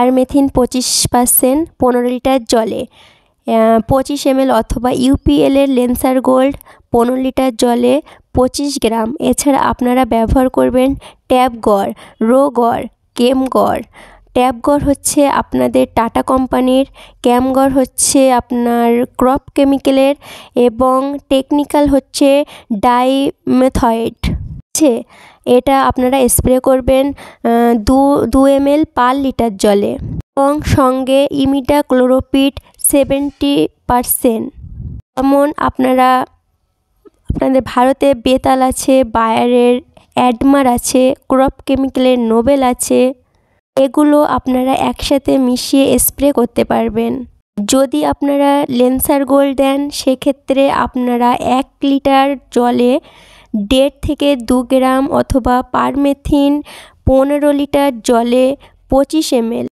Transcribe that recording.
Permethrin 25% 15 litre জলে, 25 ml অথবা UPL এর লেন্সার গোল্ড 15 লিটার জলে 25 গ্রাম। এছাড়া আপনারা ব্যবহার করবেন ট্যাবগড়, রোগড়, কেমগড়। ট্যাবগড় হচ্ছে আপনাদের টাটা কোম্পানির, ক্যামগড় হচ্ছে আপনার ক্রপ কেমিক্যালের এবং টেকনিক্যাল হচ্ছে ডাইমেথয়েড। এটা আপনারা স্প্রে করবেন 2 ml পার লিটার জলে এবং সঙ্গে ইমিডাক্লোপিড 70%। যেমন আপনাদের ভারতে বেতাল আছে, বায়ারের অ্যাডমার আছে, ক্রপ কেমিক্যালের নোবেল আছে, এগুলো আপনারা একসাথে মিশিয়ে স্প্রে করতে পারবেন। যদি আপনারা লেন্সার গোল্ড দেন সেক্ষেত্রে আপনারা 1 লিটার জলে 1.5 থেকে 2 গ্রাম অথবা পারমেথিন 15 লিটার জলে 25 ml